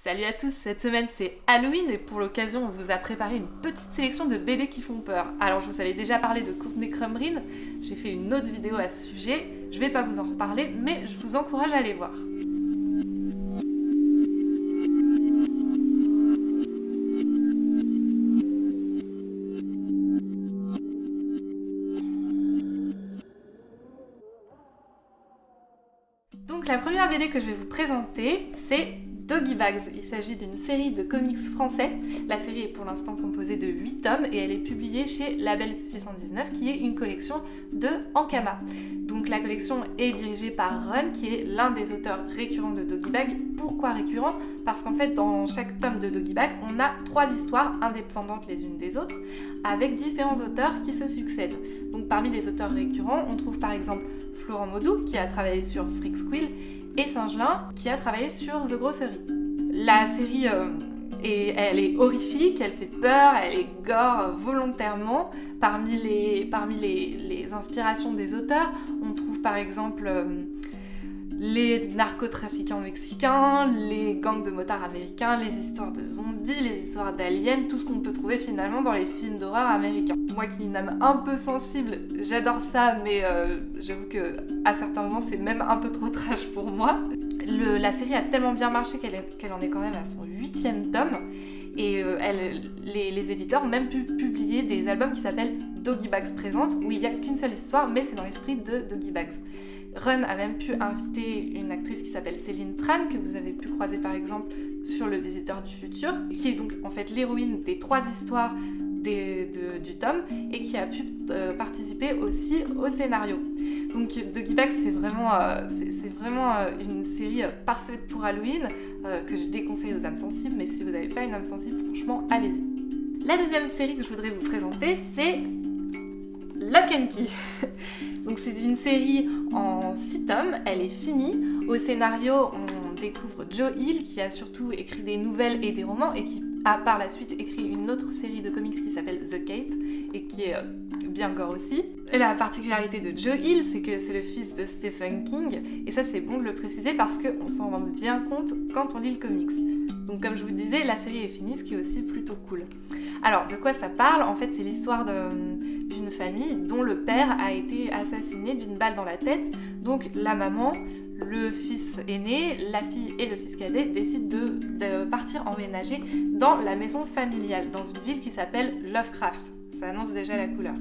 Salut à tous, cette semaine c'est Halloween et pour l'occasion on vous a préparé une petite sélection de BD qui font peur. Alors je vous avais déjà parlé de Courtney Crumrin, j'ai fait une autre vidéo à ce sujet, je vais pas vous en reparler mais je vous encourage à aller voir. Donc la première BD que je vais vous présenter c'est Doggy Bags. Il s'agit d'une série de comics français. La série est pour l'instant composée de 8 tomes et elle est publiée chez Label 619 qui est une collection de Ankama. Donc la collection est dirigée par Run qui est l'un des auteurs récurrents de Doggy Bag. Pourquoi récurrent ? Parce qu'en fait dans chaque tome de Doggy Bag on a 3 histoires indépendantes les unes des autres avec différents auteurs qui se succèdent. Donc parmi les auteurs récurrents on trouve par exemple Florent Maudou qui a travaillé sur Freak Squill et Singelin qui a travaillé sur The Grossery. La série elle est horrifique, elle fait peur, elle est gore volontairement. Parmi les inspirations des auteurs, on trouve par exemple les narcotrafiquants mexicains, les gangs de motards américains, les histoires de zombies, les histoires d'aliens, tout ce qu'on peut trouver finalement dans les films d'horreur américains. Moi qui est une âme un peu sensible, j'adore ça, mais j'avoue qu'à certains moments c'est même un peu trop trash pour moi. La série a tellement bien marché qu'elle en est quand même à son 8e tome, et les éditeurs ont même pu publier des albums qui s'appellent Doggy Bags Présente, où il n'y a qu'une seule histoire, mais c'est dans l'esprit de Doggy Bags. Run a même pu inviter une actrice qui s'appelle Céline Tran, que vous avez pu croiser par exemple sur Le Visiteur du Futur, qui est donc en fait l'héroïne des 3 histoires du tome et qui a pu participer aussi au scénario. Donc Doggy Bags c'est vraiment une série parfaite pour Halloween que je déconseille aux âmes sensibles, mais si vous n'avez pas une âme sensible, franchement allez-y. La deuxième série que je voudrais vous présenter c'est Lock and Key. Donc c'est une série en 6 tomes, elle est finie. Au scénario, on découvre Joe Hill qui a surtout écrit des nouvelles et des romans et qui a par la suite écrit une autre série de comics qui s'appelle The Cape et qui est bien gore aussi. Et la particularité de Joe Hill, c'est que c'est le fils de Stephen King et ça c'est bon de le préciser parce qu'on s'en rend bien compte quand on lit le comics. Donc comme je vous disais, la série est finie, ce qui est aussi plutôt cool. Alors de quoi ça parle ? En fait c'est l'histoire d'une famille dont le père a été assassiné d'une balle dans la tête. Donc la maman, le fils aîné, la fille et le fils cadet décident de partir emménager dans la maison familiale, dans une ville qui s'appelle Lovecraft. Ça annonce déjà la couleur.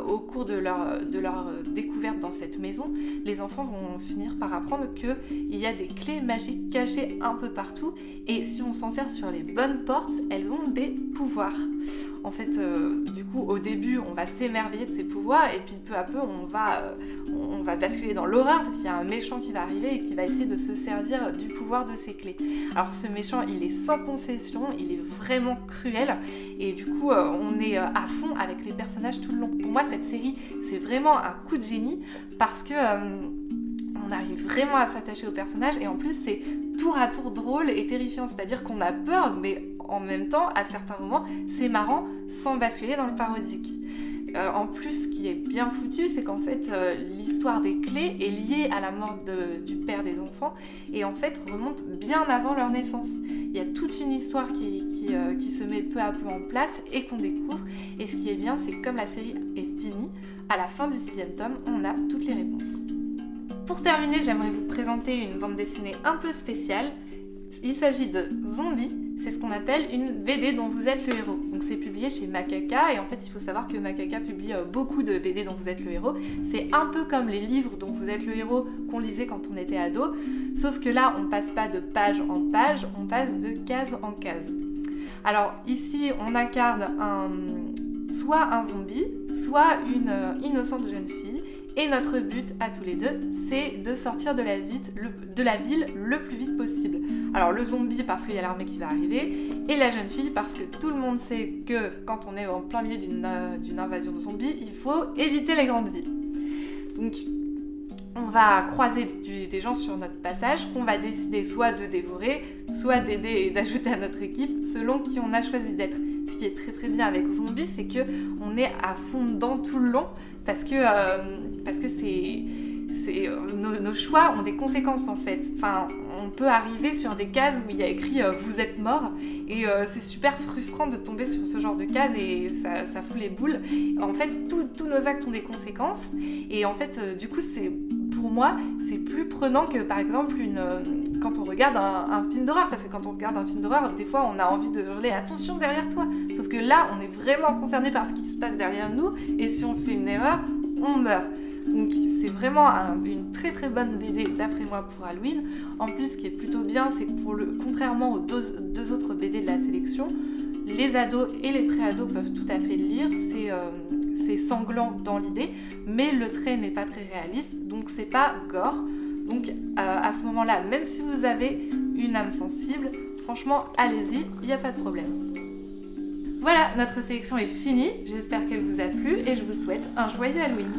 Au cours de leur découverte dans cette maison, les enfants vont finir par apprendre qu'il y a des clés magiques cachées un peu partout et si on s'en sert sur les bonnes portes, elles ont des pouvoirs. En fait, du coup, au début, on va s'émerveiller de ces pouvoirs et puis peu à peu, on va basculer dans l'horreur parce qu'il y a un méchant qui va arriver et qui va essayer de se servir du pouvoir de ces clés. Alors ce méchant, il est sans concession, il est vraiment cruel et du coup, on est à fond avec les personnages tout le long. Pour moi, cette série, c'est vraiment un coup de génie parce que on arrive vraiment à s'attacher aux personnages et en plus, c'est tour à tour drôle et terrifiant. C'est-à-dire qu'on a peur, mais en même temps, à certains moments, c'est marrant sans basculer dans le parodique. En plus, ce qui est bien foutu, c'est qu'en fait, l'histoire des clés est liée à la mort du père des enfants et en fait remonte bien avant leur naissance. Il y a toute une histoire qui se met peu à peu en place et qu'on découvre. Et ce qui est bien, c'est que comme la série est finie, à la fin du 6e tome, on a toutes les réponses. Pour terminer, j'aimerais vous présenter une bande dessinée un peu spéciale. Il s'agit de Zombie. C'est ce qu'on appelle une BD dont vous êtes le héros. Donc c'est publié chez Macaca et en fait il faut savoir que Macaca publie beaucoup de BD dont vous êtes le héros. C'est un peu comme les livres dont vous êtes le héros qu'on lisait quand on était ado, sauf que là on passe pas de page en page, on passe de case en case. Alors ici on incarne soit un zombie, soit une innocente jeune fille. Et notre but à tous les deux, c'est de sortir de la ville le plus vite possible. Alors le zombie parce qu'il y a l'armée qui va arriver, et la jeune fille parce que tout le monde sait que quand on est en plein milieu d'une invasion zombie, il faut éviter les grandes villes. Donc on va croiser des gens sur notre passage qu'on va décider soit de dévorer, soit d'aider et d'ajouter à notre équipe selon qui on a choisi d'être. Ce qui est très très bien avec Zombie, c'est qu'on est à fond dedans tout le long parce que nos choix ont des conséquences en fait. Enfin, on peut arriver sur des cases où il y a écrit vous êtes mort et c'est super frustrant de tomber sur ce genre de cases et ça fout les boules. En fait, tous nos actes ont des conséquences et en fait, du coup, pour moi, c'est plus prenant que par exemple quand on regarde un film d'horreur. Parce que quand on regarde un film d'horreur, des fois on a envie de hurler attention derrière toi. Sauf que là, on est vraiment concerné par ce qui se passe derrière nous et si on fait une erreur, on meurt. Donc c'est vraiment une très très bonne BD d'après moi pour Halloween. En plus, ce qui est plutôt bien, c'est que contrairement aux deux autres BD de la sélection, les ados et les pré-ados peuvent tout à fait le lire. C'est sanglant dans l'idée, mais le trait n'est pas très réaliste, donc c'est pas gore. Donc à ce moment-là, même si vous avez une âme sensible, franchement, allez-y, il n'y a pas de problème. Voilà, notre sélection est finie. J'espère qu'elle vous a plu et je vous souhaite un joyeux Halloween.